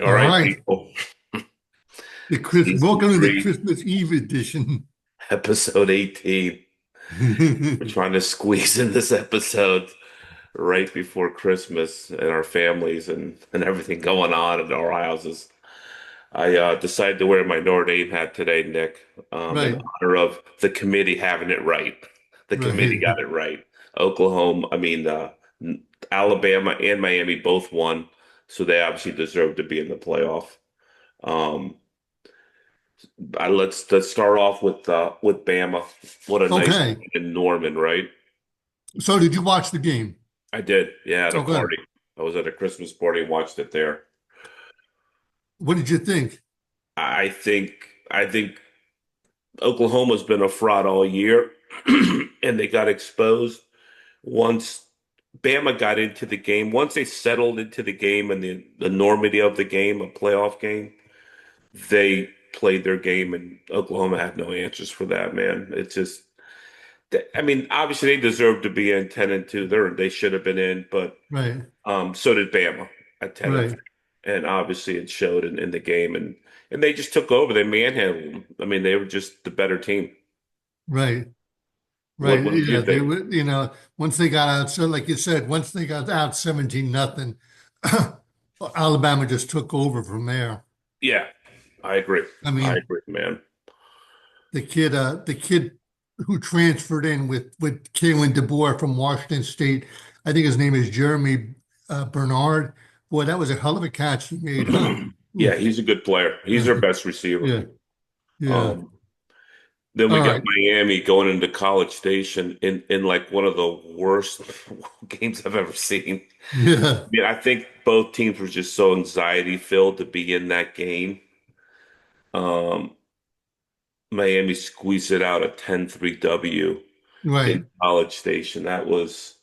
All All right, right. people. Season Welcome to the 3, Christmas Eve edition. episode 18. We're trying to squeeze in this episode right before Christmas and our families and everything going on in our houses. I decided to wear my Notre Dame hat today, Nick, in Right, honor of the committee having it right. The committee right. got it right. Oklahoma, Alabama and Miami both won, so they obviously deserve to be in the playoff. Um, let's start off with Bama. What a nice Okay. win in Norman, right? So did you watch the game? I did. Yeah, at a Oh, good. party. I was at a Christmas party and watched it there. What did you think? I think Oklahoma's been a fraud all year, and they got exposed once Bama got into the game. Once they settled into the game and the enormity of the game, a playoff game, they played their game, and Oklahoma had no answers for that, man. It's just I mean, obviously they deserve to be in 10-2. They should have been in, but Right, so did Bama at 10-3. right, And obviously it showed in the game and they just took over. They manhandled them. I mean, they were just the better team. right, right. What did you Yeah, they think? were, once they got out, so like you said, once they got out 17 nothing, Alabama just took over from there. Yeah, I agree. I I mean, agree, man. the kid who transferred in with Kalen DeBoer from Washington State, I think his name is Jeremy Bernard. Boy, that was a hell of a catch he made, huh? Yeah, Oof. he's a good player. He's their best receiver. Yeah, yeah. Um, then we All got right. Miami going into College Station in like one of the worst games I've ever seen. Yeah, Yeah, I think both teams were just so anxiety filled to be in that game. Um, Miami squeezed it out a 10-3 W in right, College Station. That was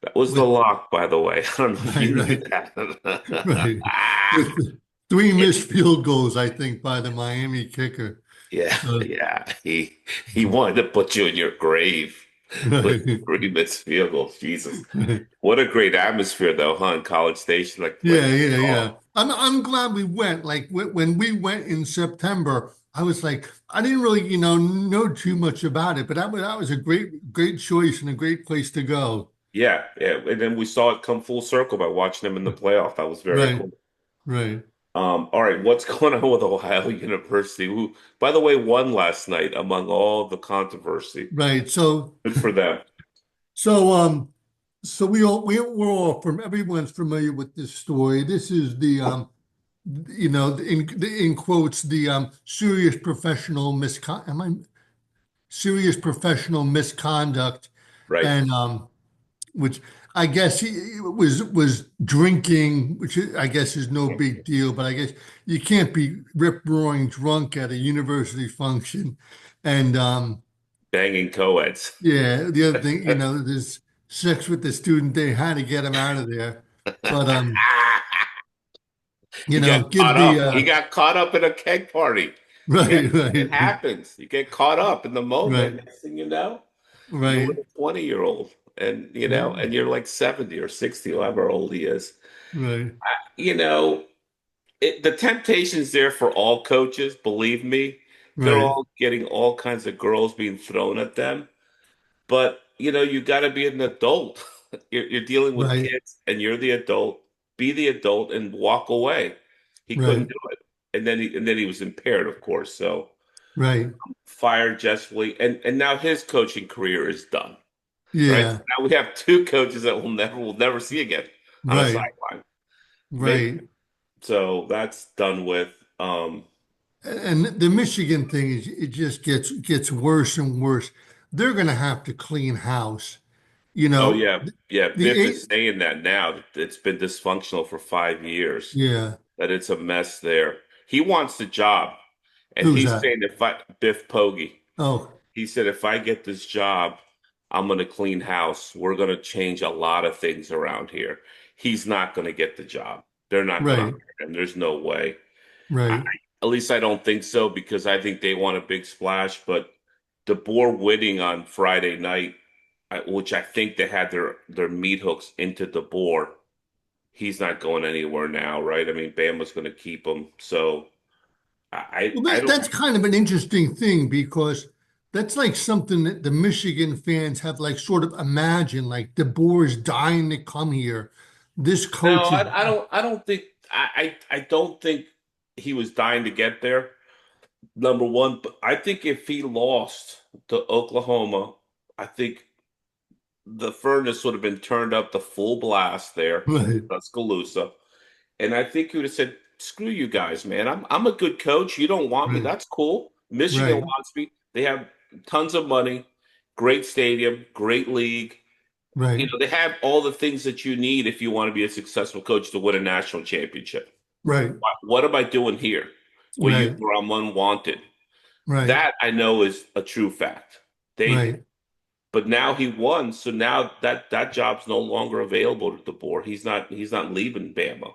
the with lock, by the way. I don't know if right, you knew right, that. right. With three Yeah, missed field goals, I think, by the Miami kicker. yeah, So, yeah. He wanted to put you in your grave with right. three missed field goals. Jesus. What a great atmosphere though, huh? In College Station, like the Yeah, place yeah, was yeah. off. I'm glad we went. Like when we went in September, I was like, I didn't really, know too much about it, but that was a great choice and a great place to go. Yeah, yeah. And then we saw it come full circle by watching them in the playoff. That was very Right, cool. right, All right, what's going on with Ohio University, who, by the way, won last night among all the controversy? right. So, Good for them. so, so we're all from everyone's familiar with this story. This is in quotes, the serious professional misconduct, Right. and which I guess he was drinking, which I guess is no big deal, but I guess you can't be rip-roaring drunk at a university function. And Banging co-eds. yeah, the other thing, there's sex with the student. They had to get him out of there. But He got give caught the up. He got caught up in a keg party. Yeah, right, it right, happens. You get caught up in the moment. right, Next thing you know, you're with right, a 20-year-old and and you're like 70 or 60, however old he is. right, You know, the temptation's there for all coaches, believe me. They're right, all getting all kinds of girls being thrown at them. But, you got to be an adult. You're dealing with right, kids and you're the adult. Be the adult and walk away. He couldn't right, do it. And then he was impaired, of course. So right. fired justly. And now his coaching career is done. Right? So Yeah, now we have two coaches that we'll never see again on a right, sideline. Maybe right. so that's done with. And the Michigan thing is it just gets worse and worse. They're going to have to clean house. You Oh know, yeah, yeah. the Biff eight, is saying that now. It's been dysfunctional for 5 years. yeah. That it's a mess there. He wants the job, and Who's he's that? saying if I Biff Poggi, Oh, he said if I get this job, I'm going to clean house. We're going to change a lot of things around here. He's not going to get the job. They're not going to right, hire him. There's no way. I, right, at least I don't think so because I think they want a big splash. But DeBoer winning on Friday night, which I think they had their meat hooks into DeBoer. he's not going anywhere now, right? I mean, Bama's going to keep him. So Well, I don't that's kind of an interesting thing because that's like something that the Michigan fans have like sort of imagined, like DeBoer is dying to come here. This no, coach is I don't think I don't think he was dying to get there. Number one, but I think if he lost to Oklahoma, I think the furnace would have been turned up to full blast there in right, Tuscaloosa. And I think he would have said, "Screw you guys, man. I'm a good coach. You don't want me. right, That's cool. Michigan right, wants me. They have tons of money, great stadium, great league. You right, know, they have all the things that you need if you want to be a successful coach to win a national championship. right, What am I doing here? right, Where I'm unwanted?" right, That I know is a true fact. They right, But now he won, so now that job's no longer available to DeBoer. He's not leaving Bama,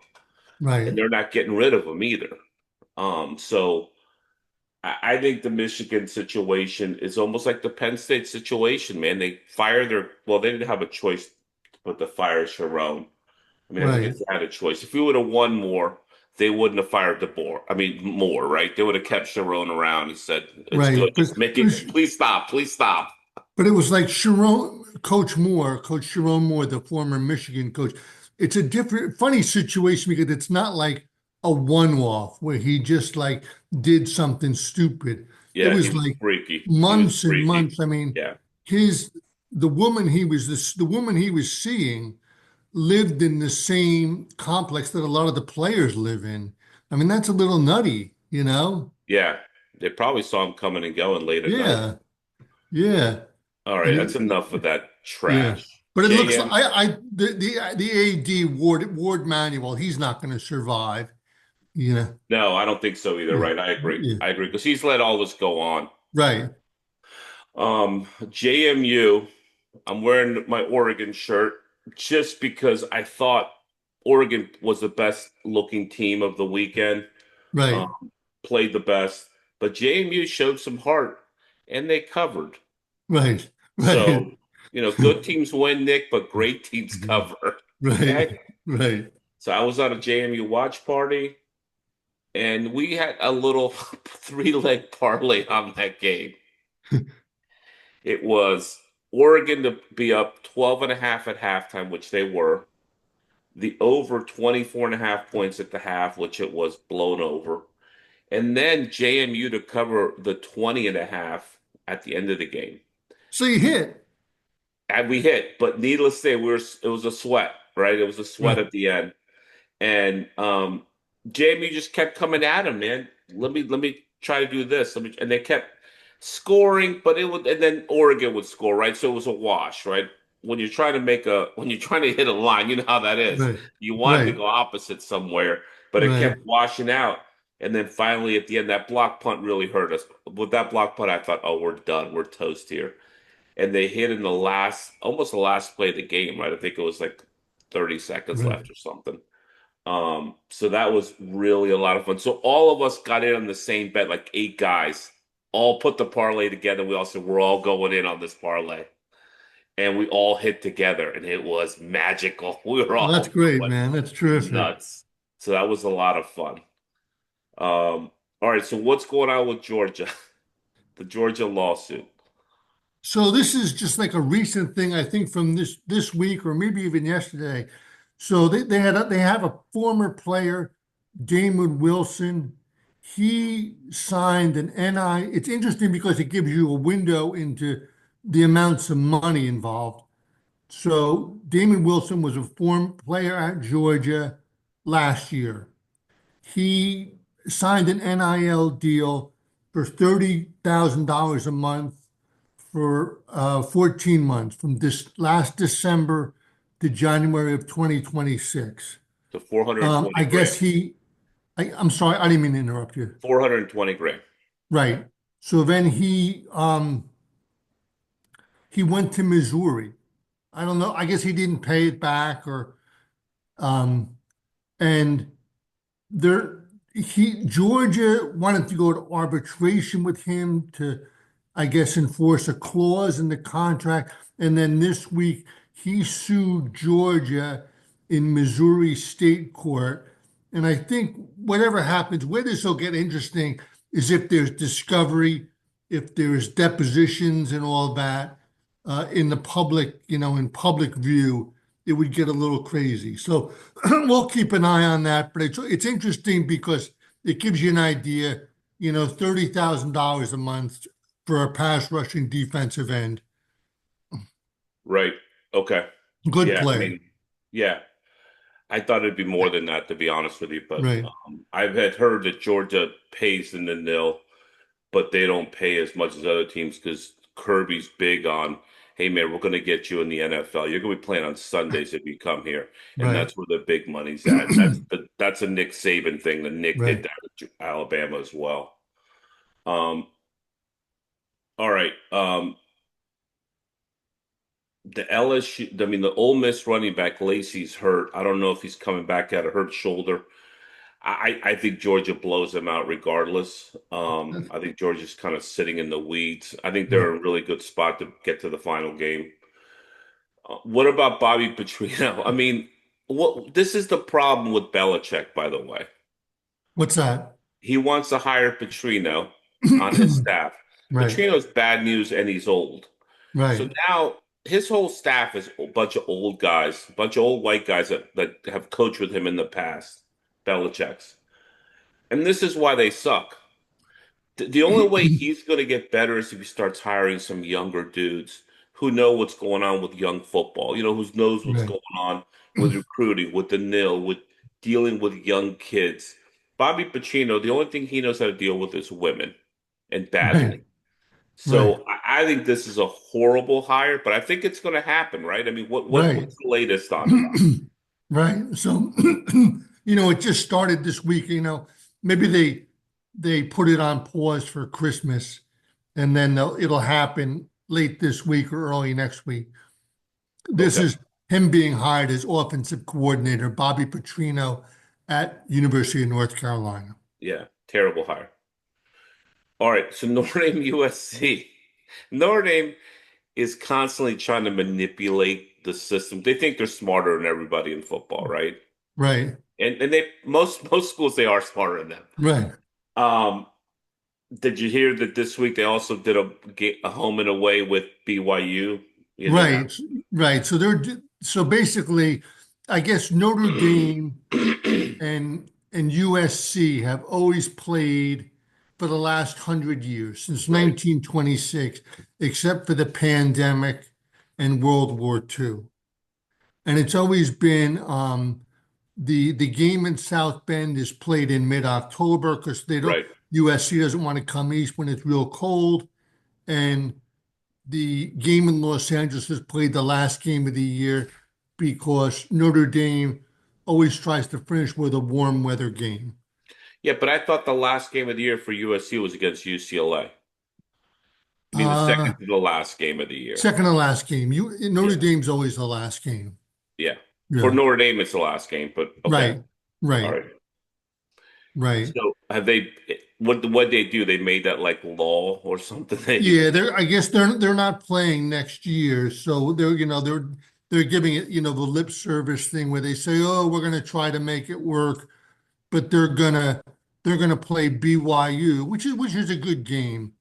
and right, they're not getting rid of him either. So I think the Michigan situation is almost like the Penn State situation, man. They fire well, they didn't have a choice but to fire Sharon. I mean, I think right. if they had a choice, if we would have won more, they wouldn't have fired DeBoer. I mean, more, right? They would have kept Sharon around and said, "It's good. Right. Just make It was, it. Please stop. Please stop." but it was like Coach Sharon Moore, the former Michigan coach. It's a different, funny situation because it's not like a one-off where he just like did something stupid. It Yeah, he was was like freaky. He was months and freaky. months. I mean, Yeah. his the woman he was seeing lived in the same complex that a lot of the players live in. I mean, that's a little nutty, you know? Yeah. They probably saw him coming and going late at night. Yeah, yeah. All right, And that's it, enough of that yeah, trash. but it looks like JM, the AD Ward Manuel, he's not going to survive. You know, no, I don't think so either, yeah, right? I agree. yeah, I agree because he's let all this go on. right, JMU, I'm wearing my Oregon shirt just because I thought Oregon was the best looking team of the weekend, right, um, played the best, but JMU showed some heart and they covered. right, right, So, good teams win, Nick, but great teams cover. right, Okay. right. So I was at a JMU watch party and we had a little three-leg parlay on that game. It was Oregon to be up 12 and a half at halftime, which they were. The over 24 and a half points at the half, which it was blown over. And then JMU to cover the 20 and a half at the end of the game. So you hit, And we hit, but needless to say, it was a sweat, right? It was a sweat right, at the end. And Jamie just kept coming at him, man. Let me try to do this. And they kept scoring, but it would, and then Oregon would score, right? So it was a wash, right? When you're trying to hit a line, you know how that is. right, You want it to right, go opposite somewhere, but it right, kept washing out. And then finally at the end, that block punt really hurt us. With that block punt, I thought, oh, we're done. We're toast here. And they hit in almost the last play of the game, right? I think it was like 30 seconds right, left or something. So that was really a lot of fun. So all of us got in on the same bet, like 8 guys, all put the parlay together. We all said we're all going in on this parlay, and we all hit together, and it was magical. We were Well, that's all great, going man. That's terrific. nuts. So that was a lot of fun. All right. So what's going on with Georgia? The Georgia lawsuit. So this is just like a recent thing, I think, from this week or maybe even yesterday. So they have a former player, Damon Wilson. He signed an NI. It's interesting because it gives you a window into the amounts of money involved. So Damon Wilson was a former player at Georgia last year. He signed an NIL deal for $30,000 a month for 14 months from this last December to January of 2026. To 420 I grand. guess I'm sorry, I didn't mean to interrupt you. 420 grand. Right. So then he went to Missouri. I don't know. I guess he didn't pay it back um, and there Georgia wanted to go to arbitration with him to, I guess, enforce a clause in the contract. And then this week he sued Georgia in Missouri State Court. And I think whatever happens, where this will get interesting is if there's discovery, if there's depositions and all that in the public, in public view, it would get a little crazy. So we'll keep an eye on that. But it's interesting because it gives you an idea, $30,000 a month for a pass rushing defensive end. Right. Okay. Good Yeah. I player. mean, yeah. I thought it'd be more than that, to be honest with you. But Right. I've had heard that Georgia pays in the nil, but they don't pay as much as other teams because Kirby's big on, hey man, we're going to get you in the NFL. You're going to be playing on Sundays if you come here, and Right. that's where the big money's at. And that's a Nick Saban thing. That Nick did Right. that at Alabama as well. All right. The LSU, I mean, the Ole Miss running back Lacey's hurt. I don't know if he's coming back at a hurt shoulder. I think Georgia blows them out regardless. I think Georgia's kind of sitting in the weeds. I think they're Right. in a really good spot to get to the final game. What about Bobby Petrino? I mean, what this is the problem with Belichick, by the way. What's that? He wants to hire Petrino on his staff. Right. Petrino's bad news and he's old. So Right. now his whole staff is a bunch of old guys, a bunch of old white guys that have coached with him in the past, Belichick's. And this is why they suck. The only way he's going to get better is if he starts hiring some younger dudes who know what's going on with young football, who knows what's Right. going on with recruiting, with the nil, with dealing with young kids. Bobby Pacino, the only thing he knows how to deal with is women and Right. badly. Right. So I think this is a horrible hire, but I think it's going to happen, right? I mean, Right. what's the latest on it? Right. So, it just started this week, maybe they put it on pause for Christmas and then it'll happen late this week or early next week. This Okay, is him being hired as offensive coordinator, Bobby Petrino at University of North Carolina. yeah, terrible hire. All right, so Notre Dame USC. Notre Dame is constantly trying to manipulate the system. They think they're smarter than everybody in football, right? Right. And they most schools they are smarter than them. Right. Um, did you hear that this week they also did a home and away with BYU? You know Right. Right. So basically, I guess Notre Dame that? and USC have always played for the last 100 years, since Right, 1926, except for the pandemic and World War II. And it's always been the game in South Bend is played in mid-October because they don't right. USC doesn't want to come east when it's real cold. And the game in Los Angeles is played the last game of the year because Notre Dame always tries to finish with a warm weather game. Yeah, but I thought the last game of the year for USC was against UCLA. I mean, the Uh, second to the last game of the year. Second to last game. Notre Yeah, Dame's always the last game. yeah. For Yeah. Notre Dame, it's the last game, but okay. Right. All Right. right. Right. So have they, what they do? They made that like law or something. They, Yeah, I guess they're not playing next year, so they're giving it, the lip service thing where they say, "Oh, we're going to try to make it work," but they're gonna play BYU, which is a good game,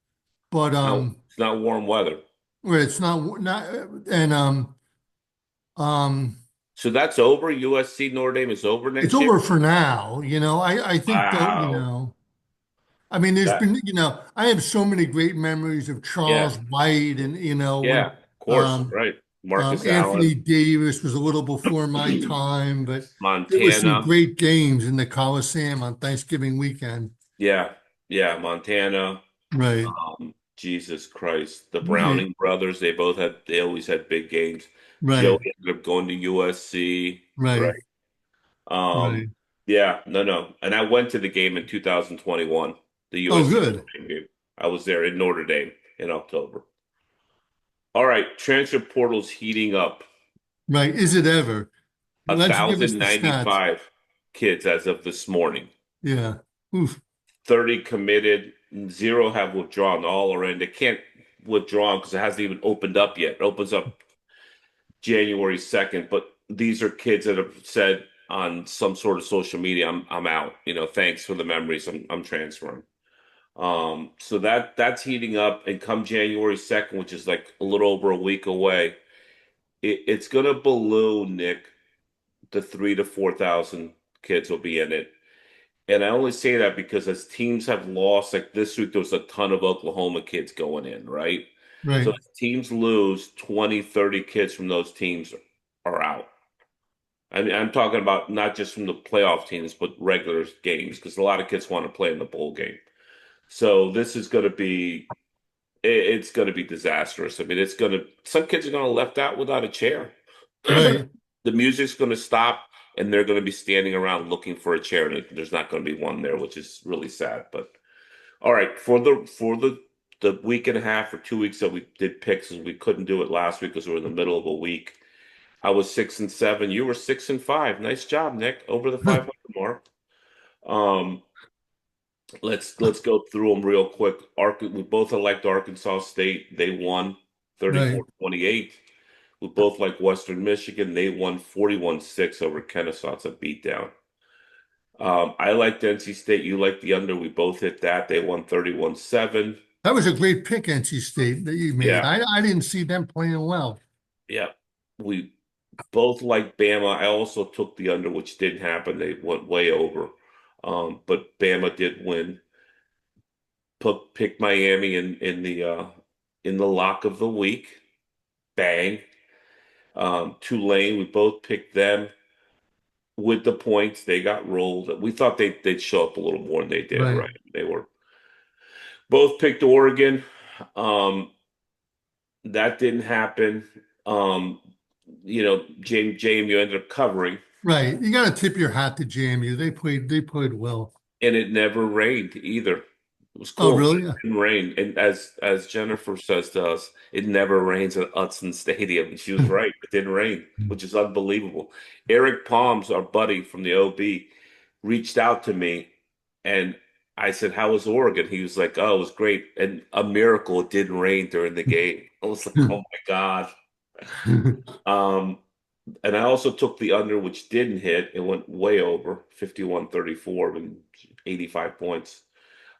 but it's not warm weather. well, it's not and um So that's over. USC Notre Dame is over it's next year. over for now. I think though, Wow. I mean, there's That, been, I have so many great memories of yeah, Charles White and, yeah, when of course, right. Marcus Anthony Allen, Davis was a little before my time, but there were some Montana. great games in the Coliseum on Thanksgiving weekend. Yeah, yeah, Montana. Right, Jesus Christ. The right, Browning brothers, they always had big games. Joey right, ended up going to USC. right, Right. Um, right. yeah, no. And I went to the game in 2021, the Oh, USC good. Notre Dame game. I was there in Notre Dame in October. All right, transfer portal's heating up. Right. Is it ever? A Why don't you give us thousand the stats? ninety-five kids as of this morning. Yeah. Oof. 30 committed, zero have withdrawn. All are in. They can't withdraw because it hasn't even opened up yet. It opens up January 2nd, but these are kids that have said on some sort of social media, I'm out. Thanks for the memories. I'm transferring. So that's heating up, and come January 2nd, which is like a little over a week away, it's gonna balloon, Nick. The 3 to 4 thousand kids will be in it. And I only say that because as teams have lost, like this week, there was a ton of Oklahoma kids going in, right? So Right. as teams lose, 20, 30 kids from those teams are out. I mean, I'm talking about not just from the playoff teams, but regular games, because a lot of kids want to play in the bowl game. So this is going to be, it's going to be disastrous. I mean, some kids are going to left out without a chair. Right. The music's going to stop, and they're going to be standing around looking for a chair, and there's not going to be one there, which is really sad. But all right, for the week and a half or 2 weeks that we did picks, and we couldn't do it last week because we were in the middle of a week. I was 6-7. You were 6-5. Nice job, Nick. Over the 500 mark. Um, let's go through them real quick. We both elected Arkansas State. They won Right. 34-28. We both like Western Michigan. They won 41-6 over Kennesaw. It's a beatdown. I liked NC State. You liked the under. We both hit that. They won 31-7. That was a great pick, NC State, that you made. Yeah, I didn't see them playing well. yeah. We both like Bama. I also took the under, which didn't happen. They went way over. But Bama did win. Picked Miami in the lock of the week. Bang. Tulane, we both picked them with the points. They got rolled. We thought they'd show up a little more than they did, Right. right? They were both picked Oregon. Um, that didn't happen. JMU ended up covering, Right. You got to tip your hat to JMU. They played well. and it never rained either. It was Oh, cold, but really? it Yeah. didn't rain. And as Jennifer says to us, it never rains at Hudson Stadium. And she was right. It didn't rain, which is unbelievable. Eric Palms, our buddy from the OB, reached out to me, and I said, "How was Oregon?" He was like, "Oh, it was great." And a miracle, it didn't rain during the game. I was like, "Oh my God." Um, and I also took the under, which didn't hit. It went way over 51-34 and 85 points.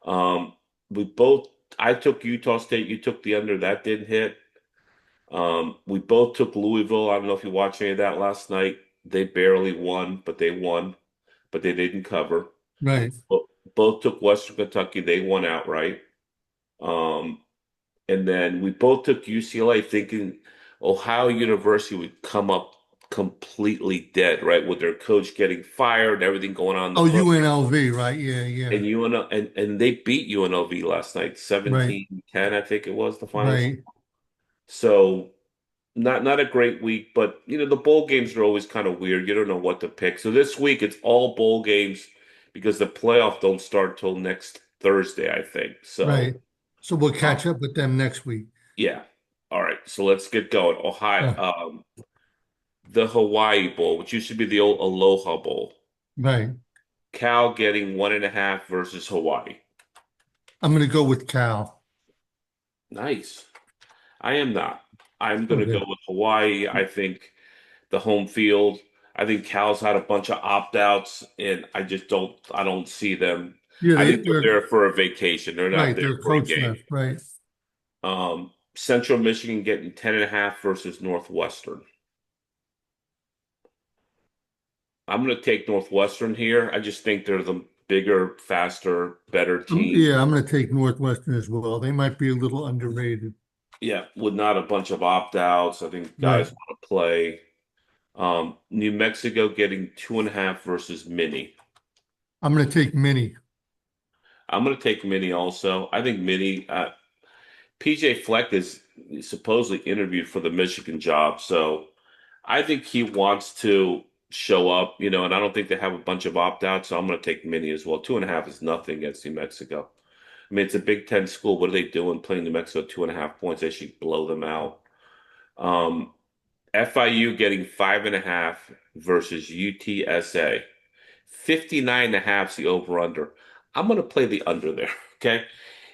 Um, we both, I took Utah State, you took the under, that didn't hit. We both took Louisville. I don't know if you watched any of that last night. They barely won, but they won, but they didn't cover. Right. Bo- Both took Western Kentucky. They won outright. Um, and then we both took UCLA thinking Ohio University would come up completely dead, right? With their coach getting fired, everything going on in the Oh, program. UNLV, right? Yeah, yeah. And and they beat UNLV last night, Right. 17-10, I think it was the finals. Right. So not a great week, but the bowl games are always kind of weird. You don't know what to pick. So this week it's all bowl games because the playoff don't start till next Thursday, I think. So Right. So we'll uh, catch up with them next week. yeah. All right. So let's get going. Ohio, Uh, the Hawaii Bowl, which used to be the old Aloha Bowl. right. Cal getting 1.5 versus Hawaii. I'm going to go with Cal. Nice. I am not. I'm going to go Okay. with Hawaii. I think the home field. I think Cal's had a bunch of opt-outs, and I don't see them. Yeah, I think they're they're there for a vacation. They're not right. there Their for a coach game. left. Right. Central Michigan getting 10.5 versus Northwestern. I'm going to take Northwestern here. I just think they're the bigger, faster, better team. Yeah, I'm going to take Northwestern as well. They might be a little underrated. Yeah, with not a bunch of opt-outs. I think guys Right. want to play. New Mexico getting 2.5 versus Mini. I'm going to take Mini. I'm going to take Mini also. I think Mini, PJ Fleck is supposedly interviewed for the Michigan job. So I think he wants to show up, and I don't think they have a bunch of opt-outs. So I'm going to take Mini as well. 2.5 is nothing against New Mexico. I mean, it's a Big Ten school. What are they doing playing New Mexico 2.5 points? They should blow them out. Um, FIU getting 5.5 versus UTSA. 59.5 is the over-under. I'm going to play the under there. Okay.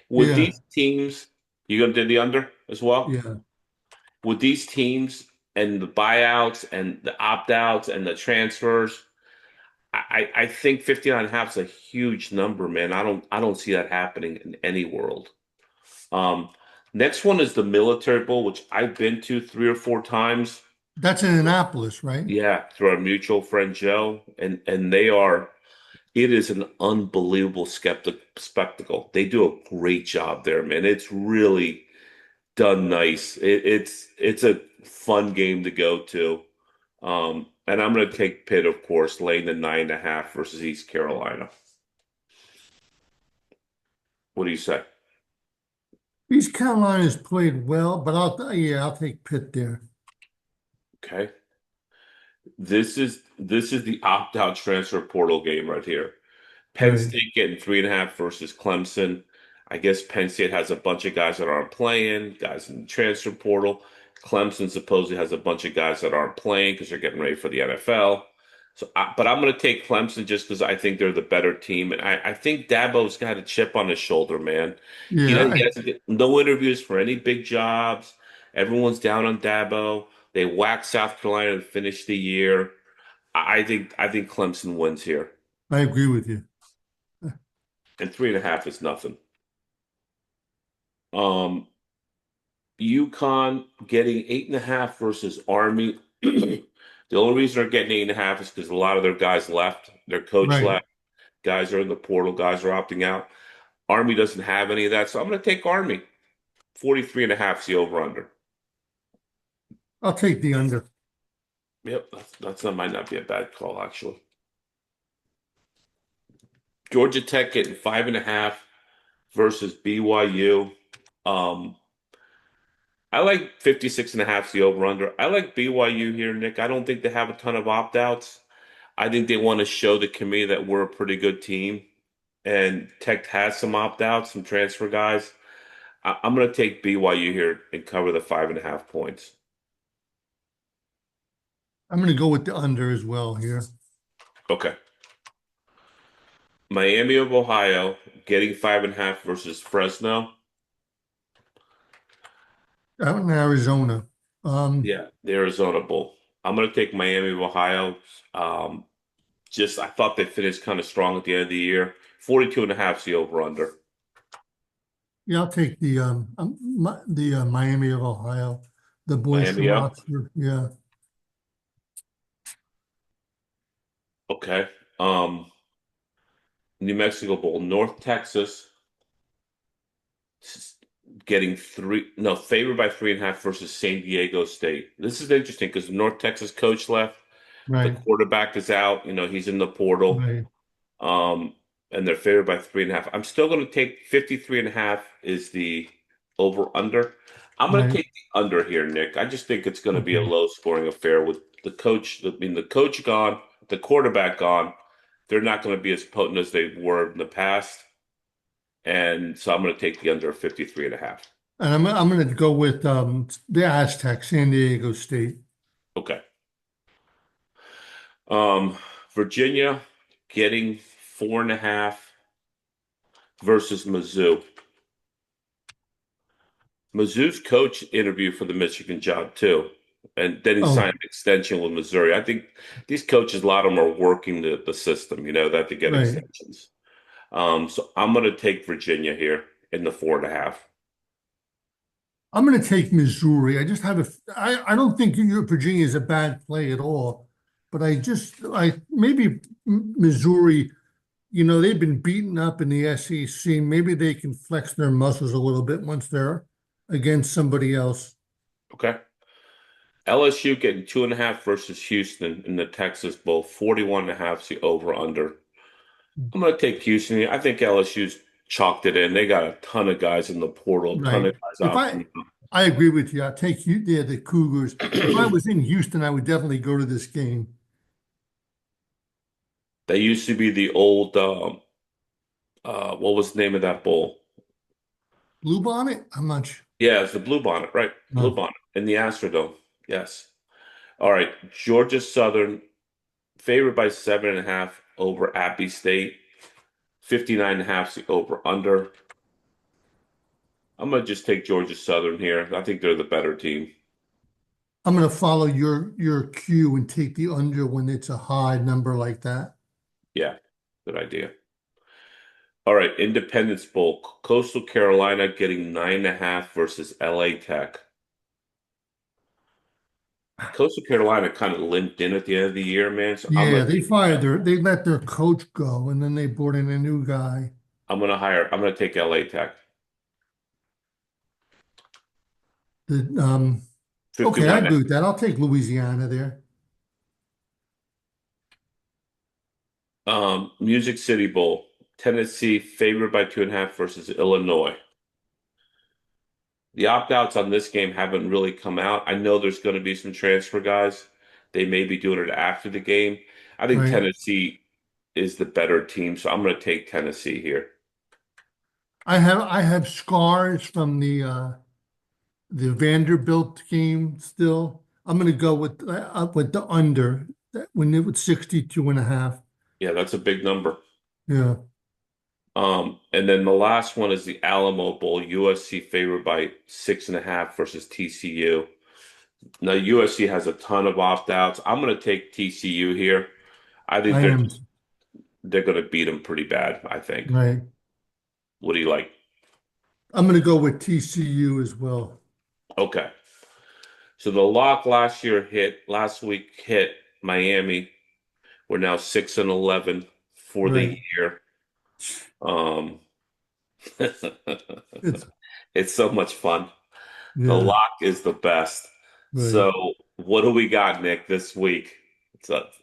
With Yeah. these teams, you going to do the under as well? Yeah. With these teams and the buyouts and the opt-outs and the transfers. I think 59 and a half is a huge number, man. I don't see that happening in any world. Um, Next one is the Military Bowl, which I've been to 3 or 4 times. That's in Annapolis, right? Yeah, through our mutual friend Joe, and they are. It is an unbelievable spectacle. They do a great job there, man. It's really done nice. It's a fun game to go to. And I'm going to take Pitt, of course, laying the 9.5 versus East Carolina. What do you say? East Carolina's played well, but I'll take Pitt there. Okay. This is the opt-out transfer portal game right here. Penn Right. State getting 3.5 versus Clemson. I guess Penn State has a bunch of guys that aren't playing, guys in the transfer portal. Clemson supposedly has a bunch of guys that aren't playing because they're getting ready for the NFL. But I'm going to take Clemson just because I think they're the better team, and I think Dabo's got a chip on his shoulder, man. Yeah, He hasn't get no interviews for any big jobs. Everyone's down on Dabo. They whacked South Carolina to finish the year. I think Clemson wins here, I agree with you. and 3.5 is nothing. Um, UConn getting 8.5 versus Army. The only reason they're getting 8.5 is because a lot of their guys left. Their coach Right. left. Guys are in the portal. Guys are opting out. Army doesn't have any of that, so I'm going to take Army. 43.5 is the over under. I'll take the under. Yep, that might not be a bad call, actually. Georgia Tech getting 5.5 versus BYU. Um, I like 56.5 is the over under. I like BYU here, Nick. I don't think they have a ton of opt outs. I think they want to show the committee that we're a pretty good team. And Tech has some opt outs, some transfer guys. I'm going to take BYU here and cover the 5.5 points. I'm going to go with the under as well here. Okay. Miami of Ohio getting 5.5 versus Fresno. Out in Arizona. Um, Yeah, the Arizona Bowl. I'm going to take Miami of Ohio. Um, I thought they finished kind of strong at the end of the year. 42.5 is the over under. yeah, I'll take the Miami of Ohio, the boys Miami from up. Oxford. Yeah. Okay. Um, New Mexico Bowl, North Texas getting three, no, favored by 3.5 versus San Diego State. This is interesting because the North Texas coach left. The Right. quarterback is out. He's in the portal. Right. Um, and they're favored by 3.5. I'm still going to take 53.5 is the over under. I'm going to Right. take the under here, Nick. I just think it's going to be a Okay. low scoring affair with the coach. The coach gone, the quarterback gone. They're not going to be as potent as they were in the past. And so I'm going to take the under 53.5. And I'm going to go with the Aztecs, San Diego State. Okay. Um, Virginia getting 4.5 versus Mizzou. Mizzou's coach interviewed for the Michigan job too, and then he Oh, signed an extension with Missouri. I think these coaches, a lot of them are working the system, that to get right. extensions. So I'm going to take Virginia here in the 4.5. I'm going to take Missouri. I just have I don't think Virginia is a bad play at all, but I maybe Missouri, they've been beaten up in the SEC. Maybe they can flex their muscles a little bit once they're against somebody else. Okay. LSU getting 2.5 versus Houston in the Texas Bowl. 41.5 is the over under. I'm going to take Houston. I think LSU's chalked it in. They got a ton of guys in the portal, a ton Right. of guys If opting out. I agree with you. I take you there, the Cougars. If I was in Houston, I would definitely go to this game. They used to be the old, what was the name of that bowl? Bluebonnet? I'm not sure. Yeah, it's the Blue Bonnet, right? Blue No. Bonnet in the Astrodome. Yes. All right. Georgia Southern favored by 7.5 over Appy State. 59.5 is the over under. I'm gonna just take Georgia Southern here. I think they're the better team. I'm going to follow your cue and take the under when it's a high number like that. Yeah, good idea. All right, Independence Bowl, Coastal Carolina getting 9.5 versus LA Tech. Coastal Carolina kind of limped in at the end of the year, man. So Yeah, they let their coach go and then they brought in a new guy. I'm gonna take LA Tech. The, okay, I 51. agree with that. I'll take Louisiana there. Music City Bowl, Tennessee favored by 2.5 versus Illinois. The opt-outs on this game haven't really come out. I know there's going to be some transfer guys. They may be doing it after the game. I think Right. Tennessee is the better team, so I'm going to take Tennessee here. I have scars from the Vanderbilt game still. I'm going to go with the under when it was 62 and a half. Yeah, that's a big number. Yeah. And then the last one is the Alamo Bowl, USC favored by 6.5 versus TCU. Now USC has a ton of opt-outs. I'm going to take TCU here. I think I am they're going to beat them pretty bad, I think. right. What do you like? I'm going to go with TCU as well. Okay. So the lock last week hit Miami. We're now 6-11 for the Right. year. Um, It's it's so much fun. The yeah, lock is the best. right. So what do we got, Nick, this week?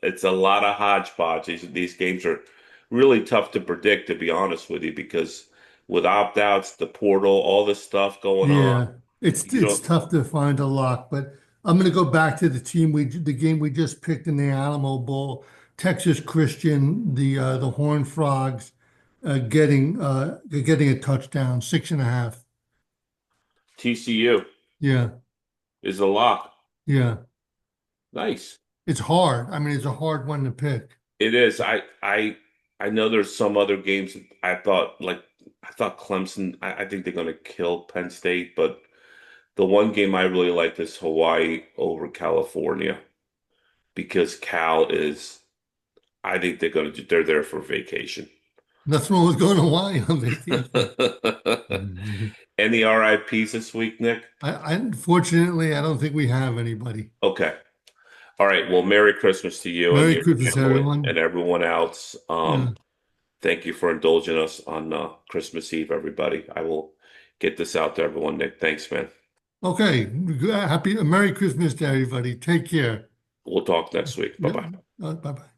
It's a lot of hodgepodge. These games are really tough to predict, to be honest with you, because with opt-outs, the portal, all this stuff going on, Yeah. you It's don't. tough to find a lock, but I'm going to go back to the game we just picked in the Alamo Bowl. Texas Christian, the Horned Frogs, getting a touchdown, 6.5. TCU Yeah, is a lock. yeah. Nice. It's hard. I mean, it's a hard one to pick. It is. I know there's some other games I thought Clemson, I think they're gonna kill Penn State, but the one game I really like is Hawaii over California because Cal is I think they're there for vacation. Nothing wrong with going to Hawaii on vacation. Mhm. Any RIPs this week, Nick? Unfortunately, I don't think we have anybody. Okay. All right. Well, Merry Christmas to you and Merry your Christmas, family and everyone. everyone else. Yeah. Thank you for indulging us on Christmas Eve, everybody. I will get this out to everyone, Nick. Thanks, man. Okay. Merry Christmas to everybody. Take care. We'll talk next week. Bye Yep. bye. Bye bye.